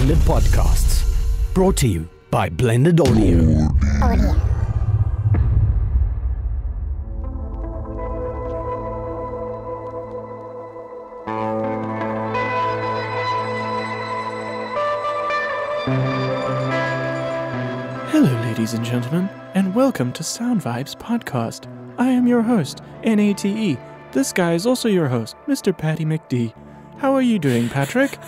Blended Podcasts. Brought to you by Blended Audio. Hello, ladies and gentlemen, and welcome to Sound Vibes Podcast. I am your host, NATE. This guy is also your host, Mr. Patty McD. How are you doing, Patrick?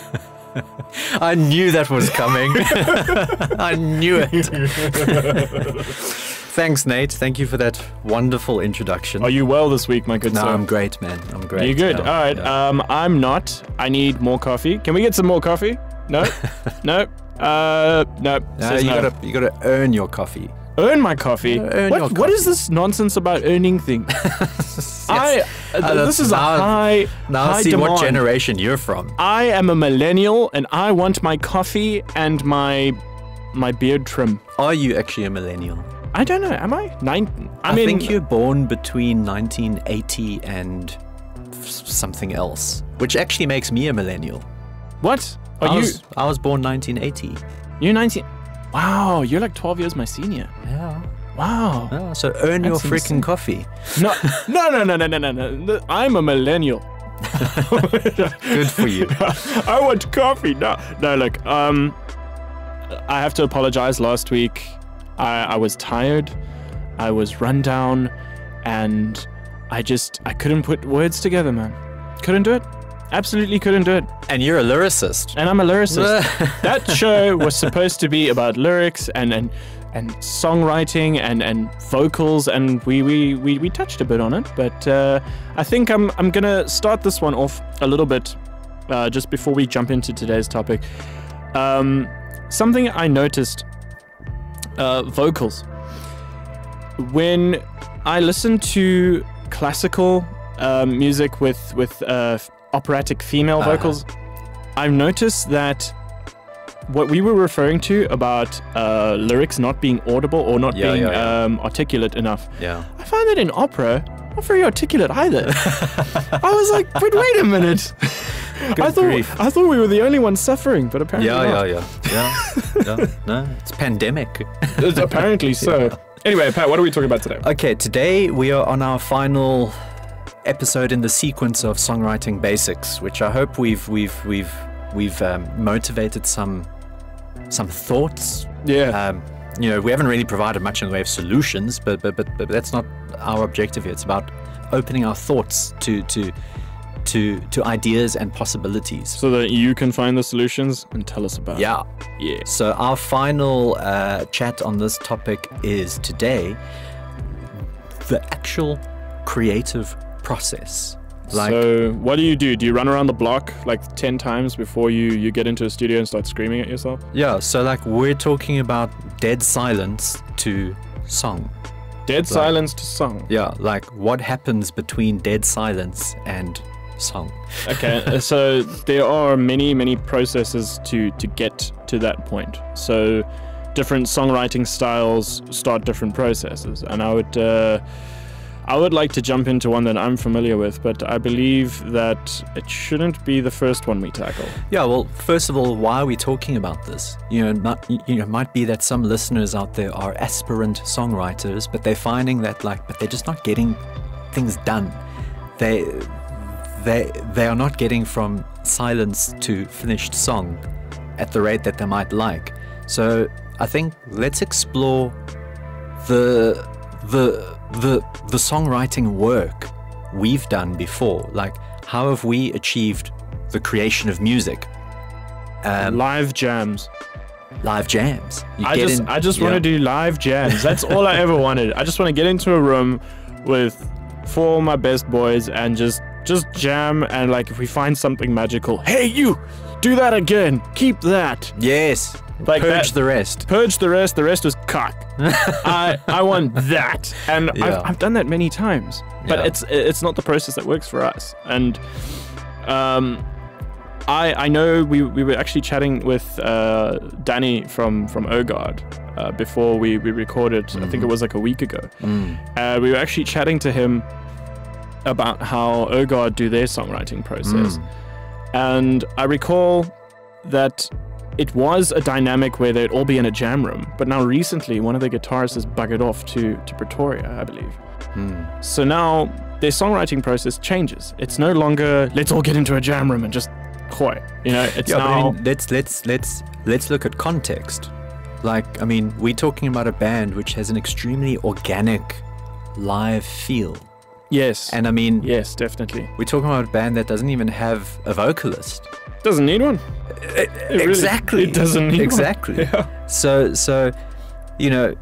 I knew that was coming. I knew it. Thanks, Nate. Thank you for that wonderful introduction. Are you well this week, my good sir? No, I'm great, man. I'm great. Are you good? No, All right. yeah. I'm not. I need more coffee. Can we get some more coffee? No? No? No. Says You no. gotta earn your coffee. Earn my coffee? Earn your What coffee. is this nonsense about earning thing? Yes. This is a high see demand. what generation you're from. I am a millennial, and I want my coffee and my beard trim. Are you actually a millennial? I don't know. Am I? I think you're born between 1980 and something else, which actually makes me a millennial. What? I was born 1980. You're 19. Wow, you're like 12 years my senior. Yeah. Wow. Oh, so earn your That's freaking insane. coffee. No. I'm a millennial. Good for you. I want coffee. No, look. I have to apologize. Last week, I was tired. I was run down, and I couldn't put words together, man. Couldn't do it. Absolutely couldn't do it. And you're a lyricist. And I'm a lyricist. That show was supposed to be about lyrics and songwriting and vocals, and we touched a bit on it. But I think I'm gonna start this one off a little bit just before we jump into today's topic. Something I noticed: vocals. When I listen to classical music with operatic female vocals, I've noticed that what we were referring to about lyrics not being audible or not being articulate enough. Yeah. I find that in opera, not very articulate either. I was like, but wait a minute. I thought we were the only ones suffering, but apparently not. Yeah. No, it's pandemic. It's apparently so. Yeah. Anyway, Pat, what are we talking about today? Okay, today we are on our final episode in the sequence of songwriting basics, which I hope we've motivated some thoughts. Yeah. We haven't really provided much in the way of solutions, but that's not our objective here. It's about opening our thoughts to ideas and possibilities, So that you can find the solutions and tell us about it. Yeah. So our final chat on this topic is today the actual creative process. So what do you do? Do you run around the block like 10 times before you get into a studio and start screaming at yourself? Yeah, so we're talking about dead silence to song. Dead silence to song. Yeah, what happens between dead silence and song. Okay, so there are many processes to get to that point. So different songwriting styles start different processes, and I would like to jump into one that I'm familiar with, but I believe that it shouldn't be the first one we tackle. Yeah, well, first of all, why are we talking about this? It might be that some listeners out there are aspirant songwriters, but they're finding that but they're just not getting things done. They are not getting from silence to finished song at the rate that they might like. So I think let's explore the songwriting work we've done before. How have we achieved the creation of music? Live jams. Live jams. I just want to do live jams. That's all I ever wanted. I just want to get into a room with 4 of my best boys and just jam, and if we find something magical, hey, you do that again, keep that. Yes. Purge the rest. Purge the rest. The rest was cock. I want that, and I've done that many times. But it's not the process that works for us. And I know we were actually chatting with Danny from Ogard before we recorded. I think it was a week ago. We were actually chatting to him about how Ogard do their songwriting process. And I recall that it was a dynamic where they'd all be in a jam room, but now recently one of the guitarists has buggered off to Pretoria, I believe. So now their songwriting process changes. It's no longer let's all get into a jam room and just hoy. You know, it's now. But I mean, let's look at context. Like, I mean, we're talking about a band which has an extremely organic live feel. Yes. And I mean, yes, definitely. we're talking about a band that doesn't even have a vocalist. Doesn't need one. Exactly. It doesn't need exactly. one. Yeah. So you know,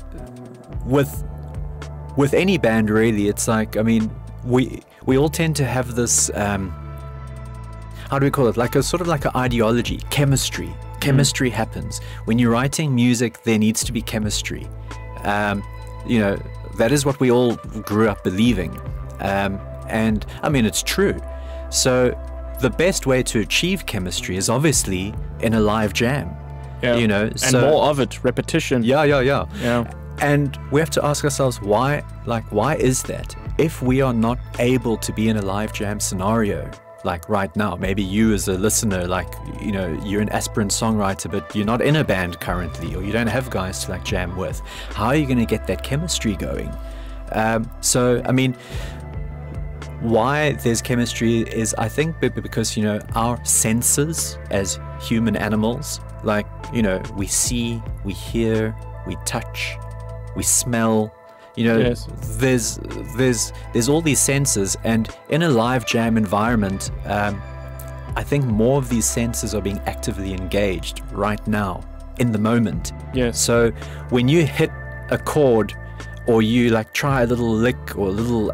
with any band really, it's like, I mean, we all tend to have this how do we call it? Like a sort of like an ideology, chemistry. Chemistry happens when you're writing music. There needs to be chemistry. You know, that is what we all grew up believing, and I mean, it's true. So the best way to achieve chemistry is obviously in a live jam. Yeah. You know, and more of it, repetition. Yeah. Yeah. And we have to ask ourselves why is that? If we are not able to be in a live jam scenario, like right now, maybe you as a listener, like, you know, you're an aspirant songwriter, but you're not in a band currently, or you don't have guys to like jam with. How are you going to get that chemistry going? So, I mean, why there's chemistry is, I think, because, you know, our senses as human animals, like, you know, we see, we hear, we touch, we smell, you know, yes. there's all these senses, and in a live jam environment, I think more of these senses are being actively engaged right now, in the moment. Yes. So when you hit a chord, or you like try a little lick or a little,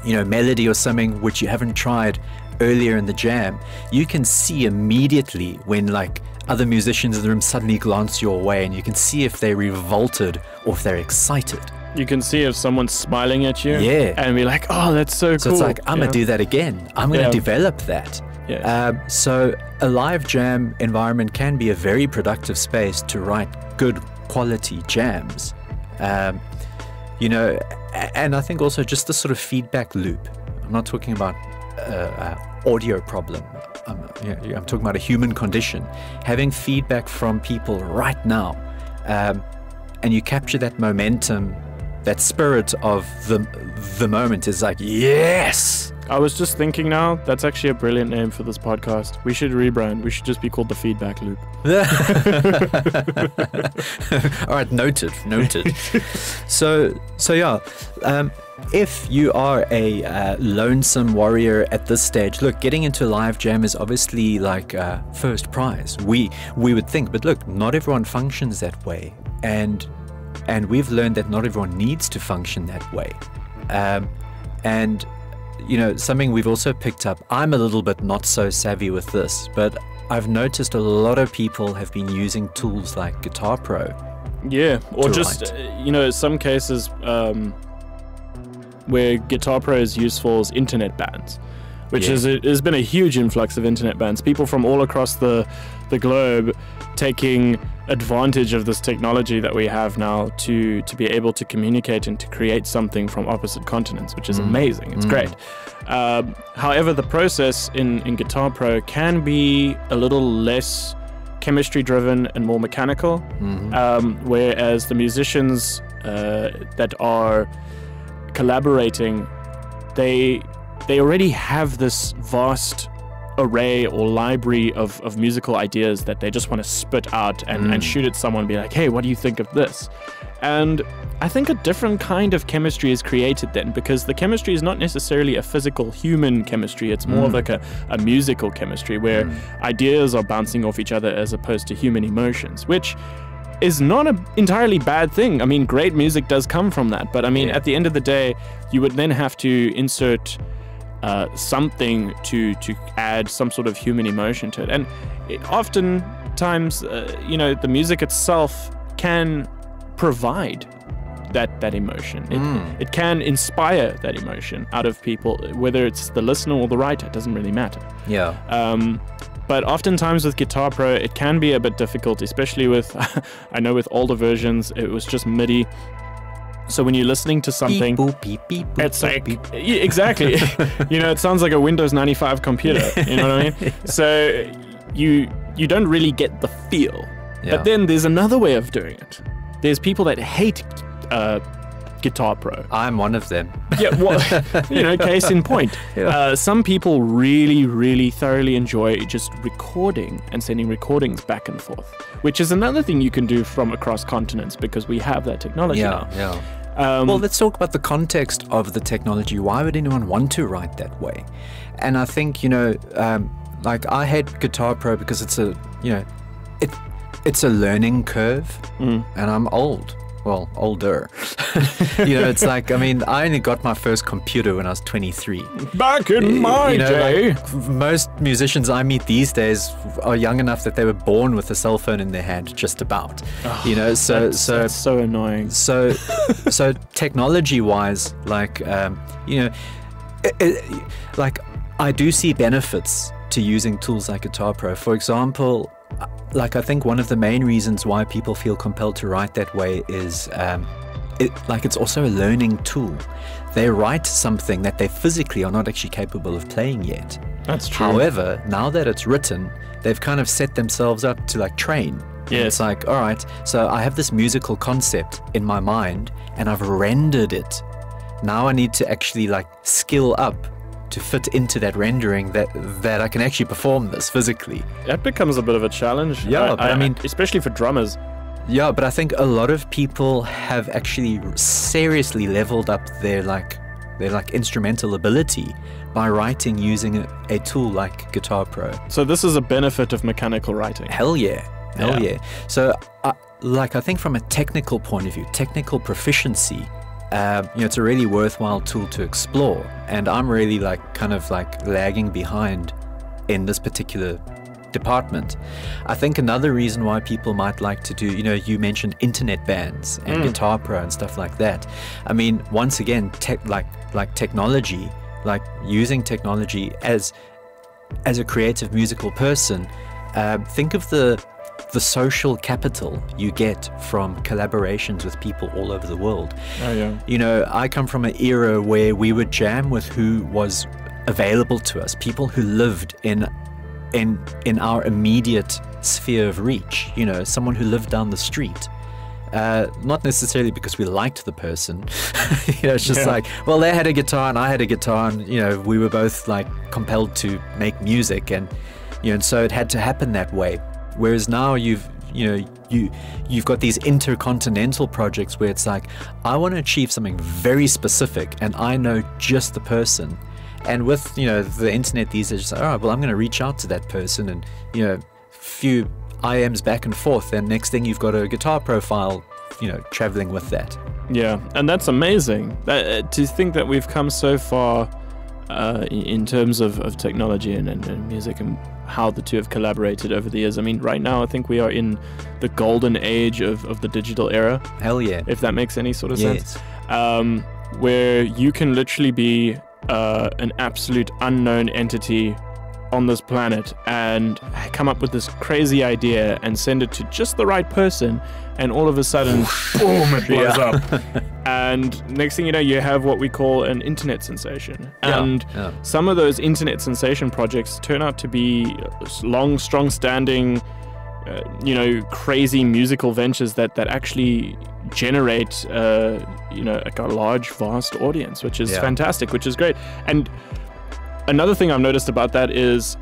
you know, melody or something which you haven't tried earlier in the jam, you can see immediately when like other musicians in the room suddenly glance your way, and you can see if they're revolted or if they're excited. You can see if someone's smiling at you. Yeah. And be like, oh, that's so cool. So it's like, I'm going to do that again. I'm going to develop that. Yeah. So a live jam environment can be a very productive space to write good quality jams. You know, and I think also just the sort of feedback loop. I'm not talking about audio problem. I'm talking about a human condition. Having feedback from people right now, and you capture that momentum, that spirit of the moment is like, yes! I was just thinking now, that's actually a brilliant name for this podcast. We should rebrand. We should just be called The Feedback Loop. All right, noted. So yeah, if you are a lonesome warrior at this stage, look, getting into a live jam is obviously like first prize. We would think, but look, not everyone functions that way, and we've learned that not everyone needs to function that way, and you know, something we've also picked up, I'm a little bit not so savvy with this, but I've noticed a lot of people have been using tools like Guitar Pro. Yeah, or just, you know, some cases where Guitar Pro is useful as internet bands, which has been a huge influx of internet bands. People from all across the globe taking advantage of this technology that we have now to be able to communicate and to create something from opposite continents, which is amazing. It's great. However, the process in Guitar Pro can be a little less chemistry driven and more mechanical, whereas the musicians that are collaborating, they already have this vast array or library of musical ideas that they just want to spit out and shoot at someone and be like, hey, what do you think of this? And I think a different kind of chemistry is created then, because the chemistry is not necessarily a physical human chemistry. It's more of like a musical chemistry where ideas are bouncing off each other as opposed to human emotions, which is not an entirely bad thing. I mean, great music does come from that, but I mean, at the end of the day, you would then have to insert something to add some sort of human emotion to it. And oftentimes, you know, the music itself can provide that emotion. It can inspire that emotion out of people, whether it's the listener or the writer, it doesn't really matter. Yeah. But oftentimes with Guitar Pro, it can be a bit difficult, especially with, I know with older versions, it was just MIDI. So when you're listening to something, beep, boop, beep, beep, boop, it's like, beep. yeah, exactly. You know, it sounds like a Windows 95 computer. You know what I mean? So you you don't really get the feel. Yeah. But then there's another way of doing it. There's people that hate Guitar Pro. I'm one of them. Yeah, well, case in point. Yeah. Some people really, really thoroughly enjoy just recording and sending recordings back and forth, which is another thing you can do from across continents because we have that technology now. Yeah. Well, let's talk about the context of the technology. Why would anyone want to write that way? And I think, like I hate Guitar Pro because it's a learning curve, and I'm old. Well, older. It's like, I mean, I only got my first computer when I was 23. Back in my day. Like most musicians I meet these days are young enough that they were born with a cell phone in their hand, just about. That's so annoying. So technology-wise, like, like I do see benefits to using tools like Guitar Pro. For example, like I think one of the main reasons why people feel compelled to write that way is it's also a learning tool. They write something that they physically are not actually capable of playing yet. That's true. However, now that it's written, they've kind of set themselves up to like train. Yes. It's like, all right, so I have this musical concept in my mind and I've rendered it. Now I need to actually like skill up to fit into that rendering that I can actually perform this physically. That becomes a bit of a challenge. Yeah, but I mean, especially for drummers. Yeah, but I think a lot of people have actually seriously leveled up their instrumental ability by writing using a tool like Guitar Pro. So this is a benefit of mechanical writing. Hell yeah. So I think from a technical point of view, technical proficiency, it's a really worthwhile tool to explore, and I'm really kind of lagging behind in this particular department. I think another reason why people might like to do, you mentioned internet bands and Guitar Pro and stuff like that. I mean, once again, technology, like using technology as a creative musical person, think of the social capital you get from collaborations with people all over the world. Oh, yeah. I come from an era where we would jam with who was available to us, people who lived in our immediate sphere of reach, someone who lived down the street. Not necessarily because we liked the person. It's just like, well, they had a guitar and I had a guitar, and we were both compelled to make music, and so it had to happen that way. Whereas now you've got these intercontinental projects where it's like, I want to achieve something very specific and I know just the person. And with the internet these days, all right, well, I'm going to reach out to that person, and few IMs back and forth, and next thing you've got a Guitar profile traveling with that. Yeah, and that's amazing. To think that we've come so far in terms of technology and music, and how the two have collaborated over the years. I mean, right now I think we are in the golden age of the digital era. Hell yeah. If that makes any sort of sense. Where you can literally be an absolute unknown entity on this planet and come up with this crazy idea and send it to just the right person, and all of a sudden, boom, it blows up. And next thing you know, you have what we call an internet sensation. And some of those internet sensation projects turn out to be long, strong-standing, crazy musical ventures that actually generate, a large, vast audience, which is fantastic, which is great. And another thing I've noticed about that is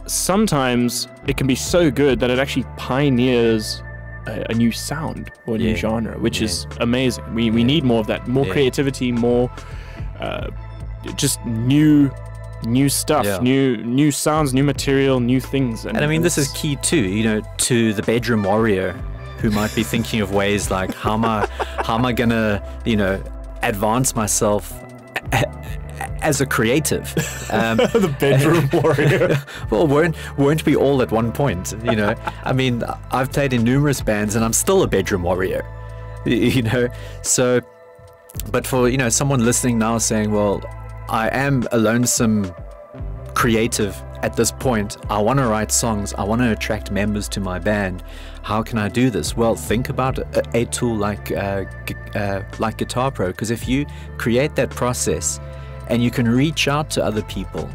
sometimes it can be so good that it actually pioneers a new sound or a new genre, which is amazing. We need more of that, more creativity, more just new stuff, new sounds, new material, new things. And I mean, this is key too, to the bedroom warrior who might be thinking of ways like, how am I gonna, advance myself as a creative. The bedroom warrior. Well, weren't we all at one point? I mean, I've played in numerous bands and I'm still a bedroom warrior. So, but for someone listening now saying, well, I am a lonesome creative at this point. I want to write songs. I want to attract members to my band. How can I do this? Well, think about a tool like Guitar Pro, because if you create that process and you can reach out to other people,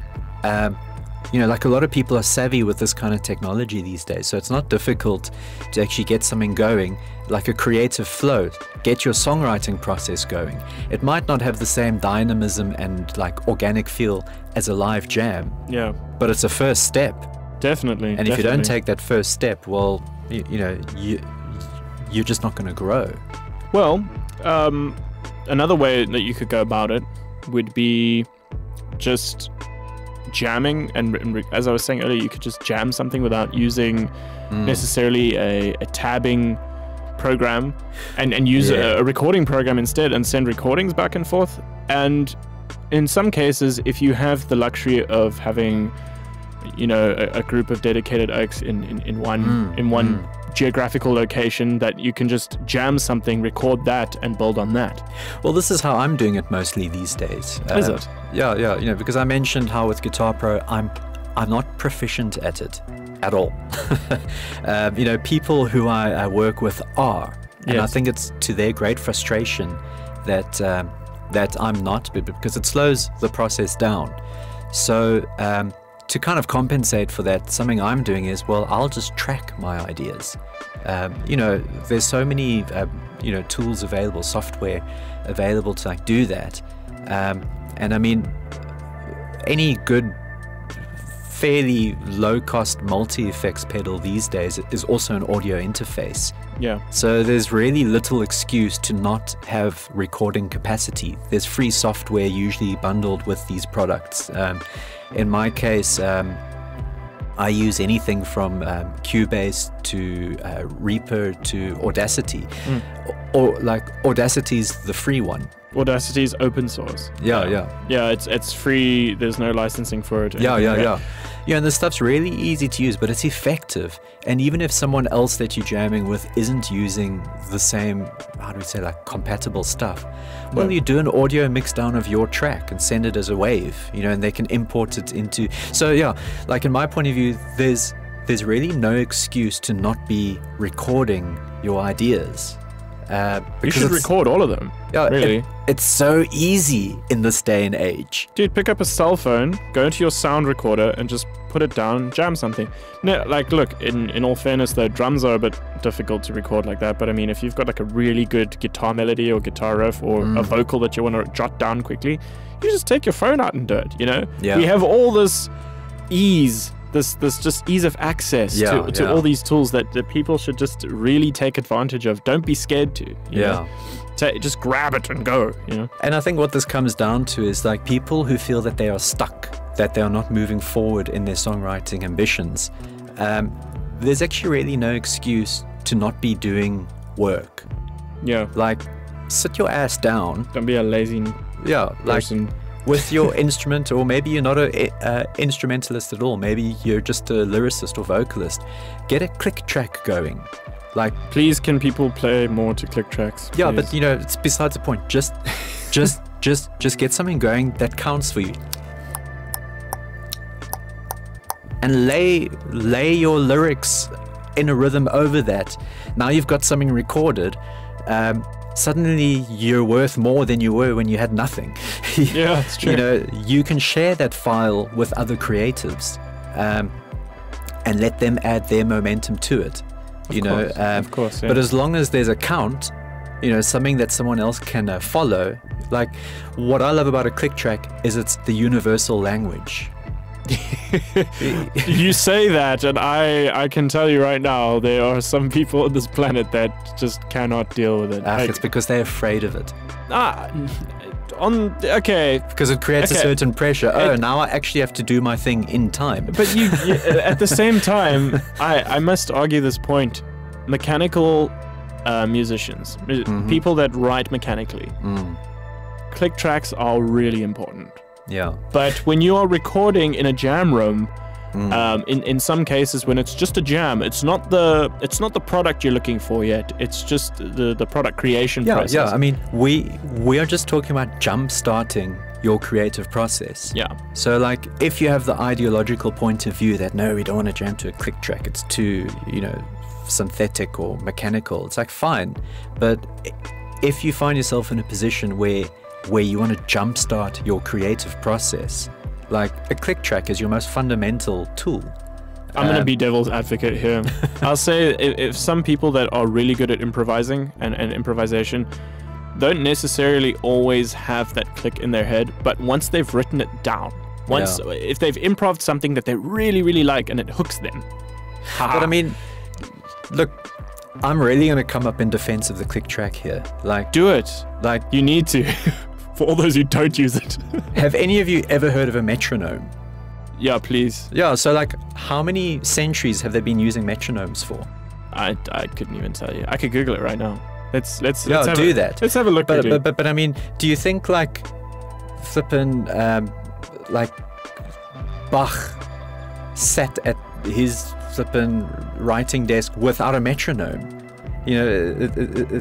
You know, like a lot of people are savvy with this kind of technology these days, so it's not difficult to actually get something going, like a creative flow, get your songwriting process going. It might not have the same dynamism and like organic feel as a live jam, Yeah, but it's a first step. definitely. And if you don't take that first step, well, you're just not going to grow. Well, another way that you could go about it would be just jamming, and as I was saying earlier, you could just jam something without using necessarily a tabbing program, and use a recording program instead, and send recordings back and forth. And in some cases, if you have the luxury of having, you know, a group of dedicated oaks in one geographical location, that you can just jam something, record that, and build on that. Well, this is how I'm doing it mostly these days. Is it? Yeah. You know, because I mentioned how with Guitar Pro, I'm not proficient at it at all. You know, people who I work with are, and I think it's to their great frustration that I'm not, because it slows the process down. So to kind of compensate for that, something I'm doing is, well, I'll just track my ideas. You know, there's so many you know, tools available, software available to like do that. And I mean, any good, fairly low-cost multi-effects pedal these days is also an audio interface. Yeah. So there's really little excuse to not have recording capacity. There's free software usually bundled with these products. In my case, I use anything from Cubase to Reaper to Audacity. Or like Audacity's the free one. Audacity's open source. Yeah. Yeah, it's free. There's no licensing for it. Yeah, and this stuff's really easy to use, but it's effective. And even if someone else that you're jamming with isn't using the same, how do we say, like compatible stuff, well, you do an audio mix down of your track and send it as a wave, you know, and they can import it into. So yeah, like in my point of view, there's really no excuse to not be recording your ideas. You should record all of them. Yeah, really. It's so easy in this day and age. Dude, pick up a cell phone, go into your sound recorder, and just put it down, jam something. No, like, look, in all fairness, the drums are a bit difficult to record like that, but I mean, if you've got like a really good guitar melody or guitar riff or a vocal that you want to jot down quickly, you just take your phone out and do it, you know? Yeah. We have all this ease, this just ease of access to all these tools that people should just really take advantage of. Don't be scared to. You know? Just grab it and go, you know? And I think what this comes down to is like people who feel that they are stuck, that they are not moving forward in their songwriting ambitions. There's actually really no excuse to not be doing work. Yeah. Like, sit your ass down. Don't be a lazy person. With your instrument, or maybe you're not a instrumentalist at all. Maybe you're just a lyricist or vocalist. Get a click track going. Like, please, can people play more to click tracks? Yeah, please? but you know, it's besides the point. Just get something going that counts for you, and lay your lyrics in a rhythm over that. Now you've got something recorded. Suddenly you're worth more than you were when you had nothing. Yeah, it's true. You know, you can share that file with other creatives, and let them add their momentum to it. Of course, yeah. But as long as there's a count, you know, something that someone else can follow. Like, what I love about a click track is it's the universal language. You say that, and I can tell you right now, there are some people on this planet that just cannot deal with it. It's because they're afraid of it. Okay. Because it creates a certain pressure. Now I actually have to do my thing in time. But you at the same time, I must argue this point. Mechanical musicians, people that write mechanically, click tracks are really important. Yeah. But when you are recording in a jam room, in some cases when it's just a jam, it's not the product you're looking for yet. It's just the product creation process. Yeah. I mean, we are just talking about jump starting your creative process. Yeah. So like, if you have the ideological point of view that no, we don't want to jam to a click track, it's too, you know, synthetic or mechanical, it's like, fine. But if you find yourself in a position where you want to jumpstart your creative process, like a click track is your most fundamental tool. I'm going to be devil's advocate here. I'll say if some people that are really good at improvising and improvisation don't necessarily always have that click in their head, but once they've written it down, if they've improved something that they really, really like and it hooks them. But I mean, look, I'm really going to come up in defense of the click track here. Like, do it. Like, you need to. For all those who don't use it. Have any of you ever heard of a metronome? Yeah, please. Yeah, so like, how many centuries have they been using metronomes for? I couldn't even tell you. I could Google it right now. Let's do that. Let's have a look. But I mean, do you think like flippin' like Bach sat at his flippin' writing desk without a metronome? You know,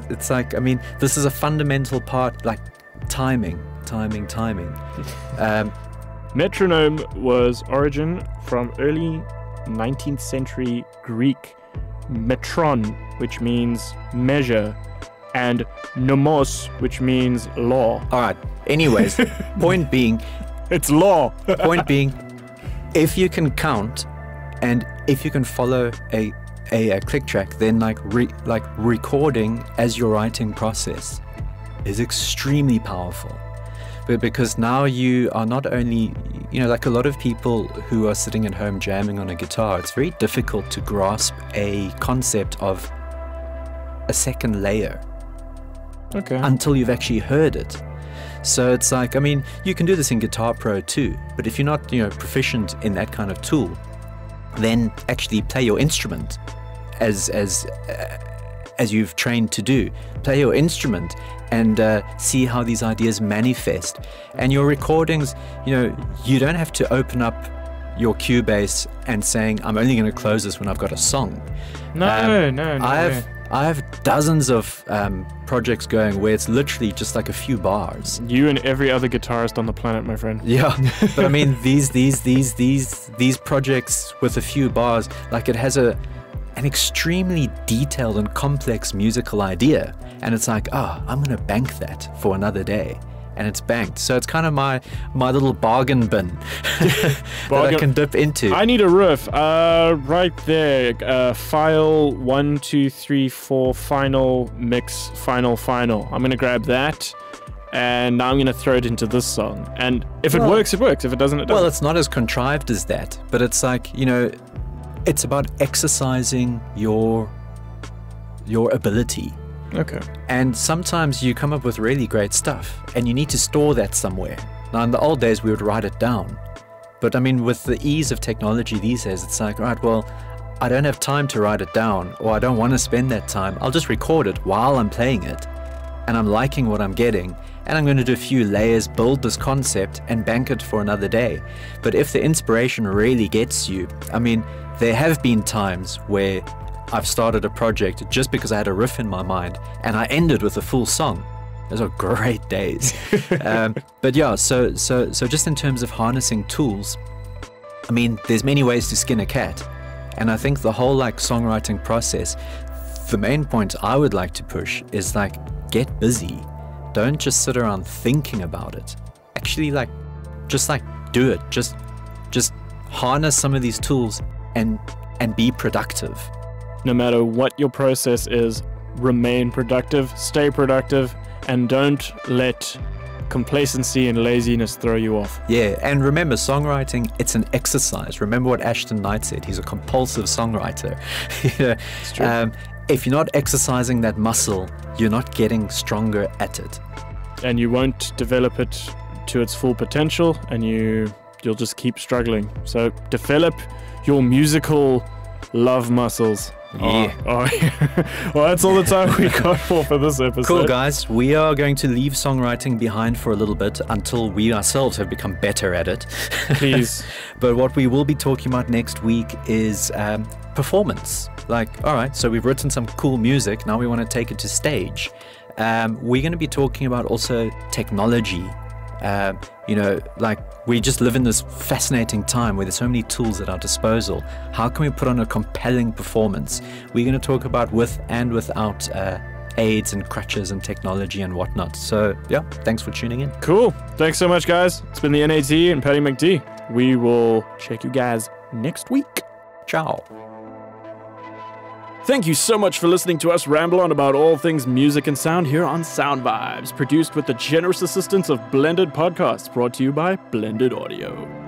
it's like, I mean, this is a fundamental part, like timing. Metronome was origin from early 19th century Greek metron, which means measure, and nomos, which means law. All right. Anyways, point being, it's law. Point being, if you can count, and if you can follow a click track, then like recording as your writing process is extremely powerful. But because now you are not only, you know, like a lot of people who are sitting at home jamming on a guitar, it's very difficult to grasp a concept of a second layer. Okay. Until you've actually heard it. So it's like, I mean, you can do this in Guitar Pro too, but if you're not, you know, proficient in that kind of tool, then actually play your instrument as you've trained to do. Play your instrument and see how these ideas manifest. And your recordings, you know, you don't have to open up your Cubase and saying, I'm only going to close this when I've got a song. No. I have dozens of projects going where it's literally just like a few bars. You and every other guitarist on the planet, my friend. Yeah, but I mean these projects with a few bars, like it has an extremely detailed and complex musical idea, and it's like, oh, I'm gonna bank that for another day. And it's banked. So it's kind of my little bargain bin that I can dip into. I need a riff. Right there. File 1, 2, 3, 4, final, mix, final. I'm going to grab that. And now I'm going to throw it into this song. And if it works, it works. If it doesn't, it doesn't. Well, it's not as contrived as that. But it's like, you know, it's about exercising your ability. Okay. And sometimes you come up with really great stuff and you need to store that somewhere. Now, in the old days, we would write it down. But I mean, with the ease of technology these days, it's like, right, well, I don't have time to write it down, or I don't want to spend that time. I'll just record it while I'm playing it. And I'm liking what I'm getting. And I'm going to do a few layers, build this concept, and bank it for another day. But if the inspiration really gets you, I mean, there have been times where I've started a project just because I had a riff in my mind, and I ended with a full song. Those are great days. But yeah, so just in terms of harnessing tools, I mean, there's many ways to skin a cat. And I think the whole like songwriting process, the main point I would like to push is like, get busy. Don't just sit around thinking about it. Actually, like, just like do it. Just harness some of these tools and be productive. No matter what your process is, remain productive, stay productive, and don't let complacency and laziness throw you off. Yeah, and remember, songwriting, it's an exercise. Remember what Ashton Knight said. He's a compulsive songwriter. It's true. If you're not exercising that muscle, you're not getting stronger at it. And you won't develop it to its full potential, and you'll just keep struggling. So develop your musical love muscles. Yeah. Well, that's all the time we got for this episode. Cool, guys. We are going to leave songwriting behind for a little bit until we ourselves have become better at it. Please. But what we will be talking about next week is performance. Like, all right, so we've written some cool music. Now we want to take it to stage. We're going to be talking about also technology. You know, like, we just live in this fascinating time where there's so many tools at our disposal. How can we put on a compelling performance? We're going to talk about with and without aids and crutches and technology and whatnot. So, yeah, thanks for tuning in. Cool. Thanks so much, guys. It's been the NAT and Paddy McD. We will check you guys next week. Ciao. Thank you so much for listening to us ramble on about all things music and sound here on Sound Vibes, produced with the generous assistance of Blended Podcasts, brought to you by Blended Audio.